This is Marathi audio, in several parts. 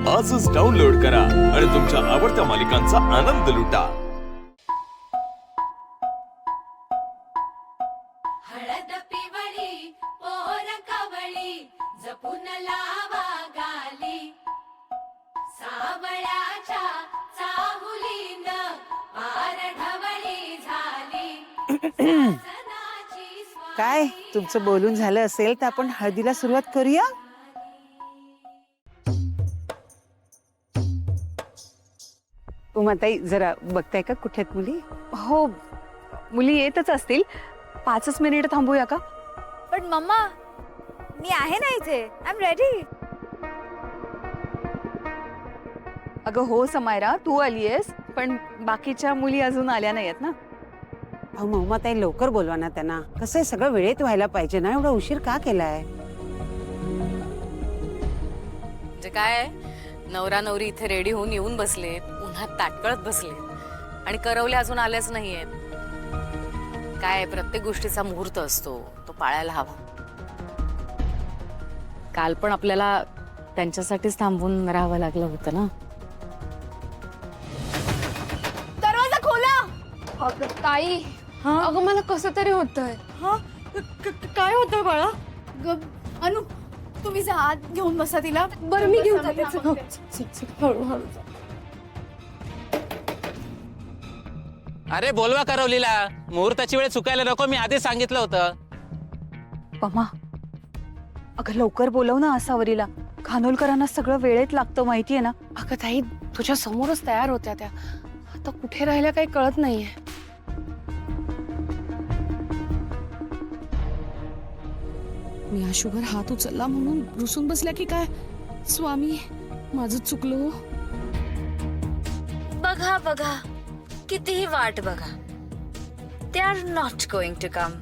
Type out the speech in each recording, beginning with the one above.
आजच डाउनलोड करा आणि तुमच्या आवडत्या मालिकांचा आनंद लुटा। हळद पिवळी पोर कवळी जपून लावा गाली सावळ्याच्या चाहुलीन पार ढवळी झाली। काय तुमचं बोलून झालं असेल तर आपण हळदीला सुरुवात करूया। उमाताई जरा बघताय का कुठे आहेत मुली? हो, मुली येतच असतील। 5 मिनिट थांबूया का? पण मम्मा मी आहे ना इथे, आय एम रेडी। अगं हो समायरा, तू आलीयस पण बाकीच्या मुली अजून आल्या नाहीयेत ना। अहो उमाताई लवकर बोलवा ना त्यांना। कसं आहे सगळं वेळेत व्हायला पाहिजे ना, एवढा उशीर का केलाय? म्हणजे काय, नवरा नवरी इथे रेडी होऊन येऊन बसलेत, उन्हात ताटकळत बसलेत आणि करवले अजून आलेच नाहीयेत। काय प्रत्येक गोष्टीचा मुहूर्त असतो, तो पाळायला हवा। काल पण आपल्याला त्यांच्यासाठीच थांबून राहावं लागलं होतं ना। दरवाजा खोला। अगं ताई, अगं मला कसं तरी होतंय। काय होतंय बाळा? अनु तुम्ही जा आत घेऊन बसा तिला। बरं मी घेऊन जाते। हळूहळू जा। अरे बोलवा करवलीला, मुहूर्ताची वेळ चुकायला नको, मी आधी सांगितलं होतं। पमा, अगं लवकर बोलव ना आसावरीला। खानोलकरांना सगळं वेळेत लागतं माहितीये ना। अगं ताई, तुझ्या समोरच तयार होत्या त्या, आता कुठे राहिल्या काही कळत नाहीये। मी आशुवर हात उचलला म्हणून रुसून बसल्या की काय? स्वामी, माझं चुकलो। बघा बघा कितीही वाट बघा, they are not going to come.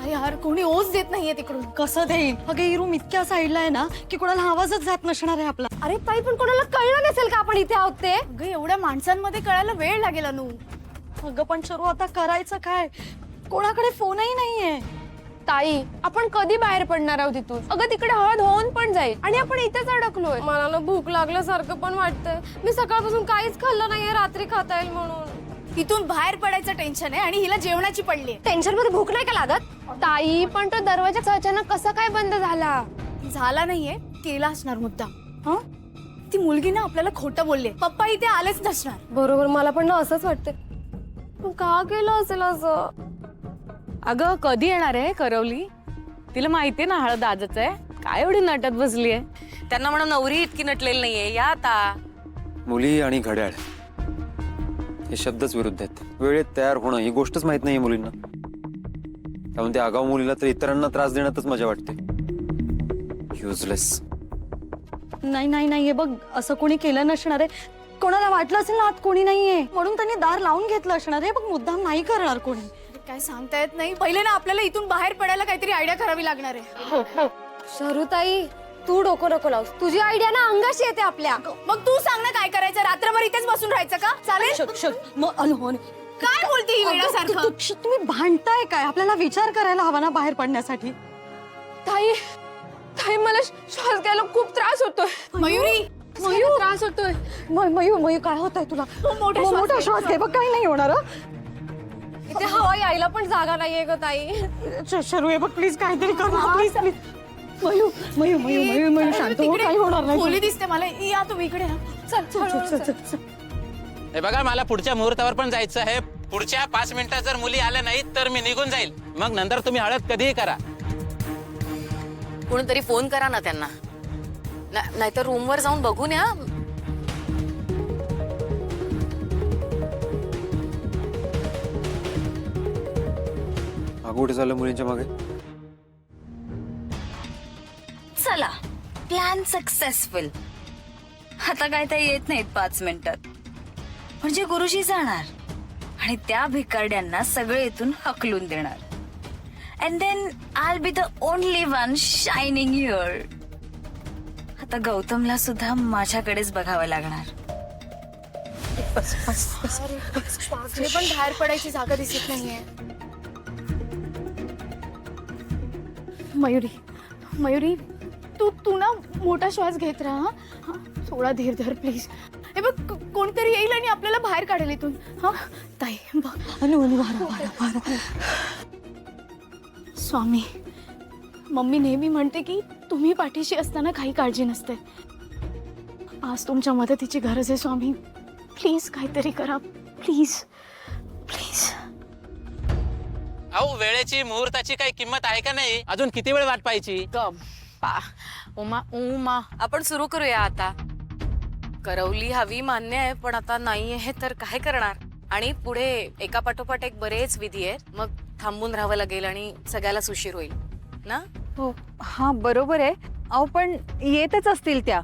यार कोणी ओस देत नाहीये तिकडून। कसं देईल? अगं ही रूम इतक्या साईडला आहे ना की कोणाला आवाजच जात नसणार आहे आपला। अरे ताई, पण कोणाला कळलं नसेल का आपण इथे आहोत ते? अगं एवढ्या माणसांमध्ये कळायला वेळ लागेल अनु। अगं पण शरू आता करायचं काय? कोणाकडे फोनही नाहीये। ताई, आपण कधी बाहेर पडणार आहोत इथून? अगं तिकडे हळद होऊन पण जाईल आणि आपण इथेच अडकलोय। मला ना भूक लागल्यासारखं पण वाटतंय। मी सकाळपासून काहीच खाल्लं नाहीये, रात्री खाता येईल म्हणून। इथून बाहेर पडायचं टेन्शन आहे आणि हिला जेवणाची पडली। टेन्शन मध्ये भूक नाही का लागत? ताई, पण तो दरवाजा अचानक कसा काय बंद झाला? झाला नाहीये, केला असणार मुद्दा। हा, ती मुलगी ना आपल्याला खोटं बोलले, पप्पा इथे आलेच नसणार। बरोबर, मला पण ना असंच वाटतंय। पण का केलं असेल असं? अगं कधी येणार आहे करवली? तिला माहितीये ना हळद आजच आहे, काय एवढी नटत बसलीये? त्यांना म्हणा नवरी इतकी नटलेली नाहीये, या आता। मुली आणि घड्याळ हे शब्दच विरुद्ध आहेत। वेळेत तयार होणं ही गोष्टच माहित नाही मुलींना, त्यामुळे त्या आगाऊ मुलीला तर इतरांना त्रास देण्यातच मजा वाटते। युजलेस। नाही नाही नाही, हे बघ असं कोणी केलं नसणार आहे। कोणाला वाटलं असेल ना आत कोणी नाहीये म्हणून त्यांनी दार लावून घेतलं असणार आहे। बघ मुद्दाम नाही करणार कोणी। काय सांगता येत नाही। पहिले ना आपल्याला इथून बाहेर पडायला काहीतरी आयडिया करावी लागणार आहे। शरुताई, तू डोकं नको लावूस, तुझी आयडिया ना अंगाशी येते आपल्या। मग तू सांग ना काय करायचं? रात्रभर इथेच बसून राहायचं का? चालेल? मग अनहोन काय बोलते ही वेड्यासारखं? तुम्ही भांडताय काय? आपल्याला विचार करायला हवा ना बाहेर पडण्यासाठी। ताई, ताई मला श्वास घ्यायला खूप त्रास होतोय। मयुरी, मयूर त्रास होतोय। मयूर काय होत आहे तुला? मोठा श्वास घे बघ, काही नाही होणार। इथे हवा यायला पण जागा नाहीये ग ताई। शरू हे बघ प्लीज काहीतरी कर ना, प्लीज प्लीज। मयूर शांत हो, काही होणार नाही। खोली दिसते मला, या तुम्ही इकडे। चल। हे बघा, मला पुढच्या मुहूर्तावर पण जायचं आहे। पुढच्या 5 मिनिटात जर मुली आल्या नाहीत तर मी निघून जाईल, मग नंतर तुम्ही हळद कधीही करा। कोणीतरी फोन करा ना त्यांना, नाहीतर रूमवर जाऊन बघून या। कुठे झालं मुलींच्या मागे? चला, प्लॅन सक्सेसफुल। आता काय त्या येत नाहीत 5 मिनिटात, म्हणजे गुरुजी जाणार आणि त्या भिकारड्यांना सगळे इथून हकलून देणार। And then I be the only one shining here. आता गौतमला सुद्धा माझ्याकडेच बघावं लागणार। पण बाहेर पडायची जागा दिसत नाहीये। मयुरी, तू ना मोठा श्वास घेत राहा हा थोडा धीर धर प्लीज. हे बघ कोणतरी येईल आणि आपल्याला बाहेर काढेल इथून. हा ताई स्वामी, मम्मी नेहमी म्हणते की तुम्ही पाठीशी असताना काही काळजी नसते. आज तुमच्या मदतीची गरज आहे स्वामी. प्लीज काहीतरी करा प्लीज प्लीज. अहो वेळेची मुहूर्ताची काही किंमत आहे का नाही? अजून किती वेळ वाट पाहायची? उमा आपण सुरू करूया आता. करवली हवी मान्य आहे, पण आता नाही आहे तर काय करणार? आणि पुढे एका पाठोपाठ एक बरेच विधी आहेत, मग थांबून राहावं लागेल आणि सगळ्यालाच उशीर होईल ना. हो हा बरोबर आहे. अहो पण येतच असतील त्या.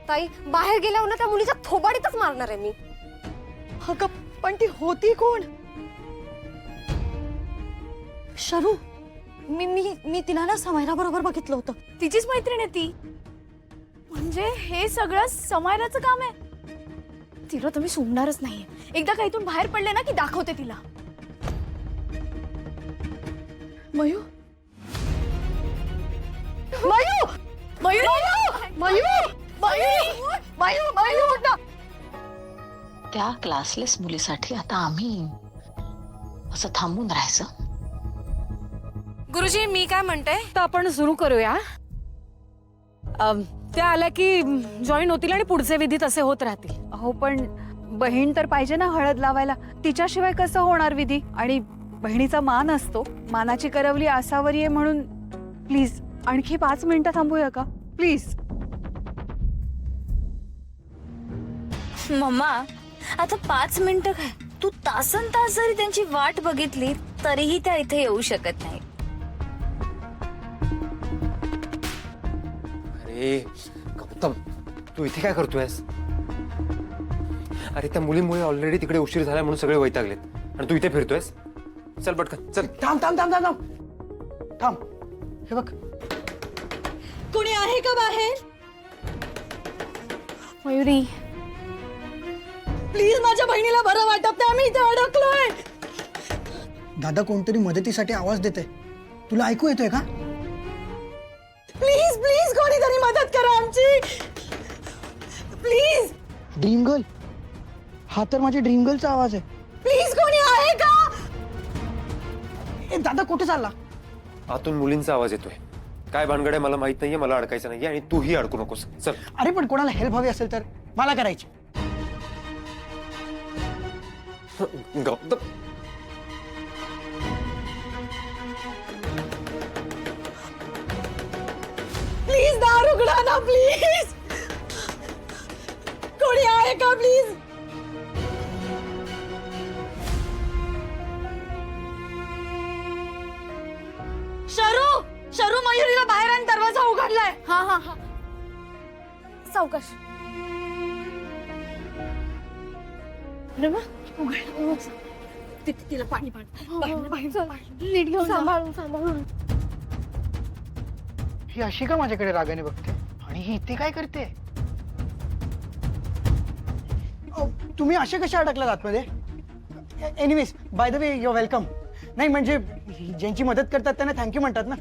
ताई बाहेर गेल्यावर ना त्या मुलीच्या थोबाडीतच मारणार आहे मी. अगं पण ती होती कोण? शरू, मी तिला ना समायरा बरोबर बघितलं होतं. तिचीच मैत्रीण आहे ती. म्हणजे हे सगळं समायराचं काम आहे. तिला तर मी सोडणारच नाहीये. एकदा का इथून बाहेर पडले ना की दाखवते तिला. Mu mu mu mu mu mu mu. त्या क्लासलेस मुलीसाठी आता आम्ही असं थांबून राहायचं? गुरुजी मी काय म्हणते, तर आपण सुरू करूया. त्या आल्या की जॉईन होतील आणि पुढचे विधी तसे होत राहतील. हो पण बहीण तर पाहिजे ना हळद लावायला. तिच्याशिवाय कसं होणार विधी? आणि बहिणीचा मान असतो. मानाची करवली आसावरी आहे म्हणून प्लीज आणखी 5 मिनिटं थांबूया का प्लीज? मम्मा आता 5 मिनिटं काय, तू तासन तास जरी त्यांची वाट बघितली तरीही त्या इथे येऊ शकत नाही. अरे गौतम, तू इथे काय करतोयस? अरे त्या मुलीमुळे ऑलरेडी तिकडे उशीर झाला म्हणून सगळे वैतागलेत आणि तू इथे फिरतोयस. चल पटकन चल. थांब थांब थांब थांब थांब थांब. हे बघ, कोणी आहे का बाहेर? मयुरी प्लीज, माझ्या बहिणीला बरं वाटत नाही. आम्ही इथे अडकलोय. दादा कोणतरी मदतीसाठी आवाज देते. तुला ऐकू येतोय का? प्लीज प्लीज कोणीतरी मदत करा आमची प्लीज. ड्रीम गर्ल, हा तर माझ्या ड्रीम गर्लचा आवाज आहे. प्लीज कोणी आहे का? ए दादा कुठे चालला? आतून मुलींचा आवाज येतोय. काय भानगड आहे मला माहित नाहीये. मला अडकायचं नाहीये आणि तूही अडकू नकोस. चल. अरे पण कोणाला हेल्प हवी असेल तर मला करायची. गौतम, प्लीज दार उघडा ना प्लीज. कोणी आहे का प्लीज? शरू शरू मयुरीला बाहेर आणि दरवाजा उघडलाय. हा हा हा सावकाश. तिला पाणी नीट घेऊन सांभाळून सांभाळून. ही अशी का माझ्याकडे रागाने बघते आणि ही इथे काय करते? तुम्ही असे कसे अडकलात आतमध्ये? Anyways by the way, your welcome. नाही म्हणजे ज्यांची मदत करतात त्यांना थँक्यू म्हणतात ना.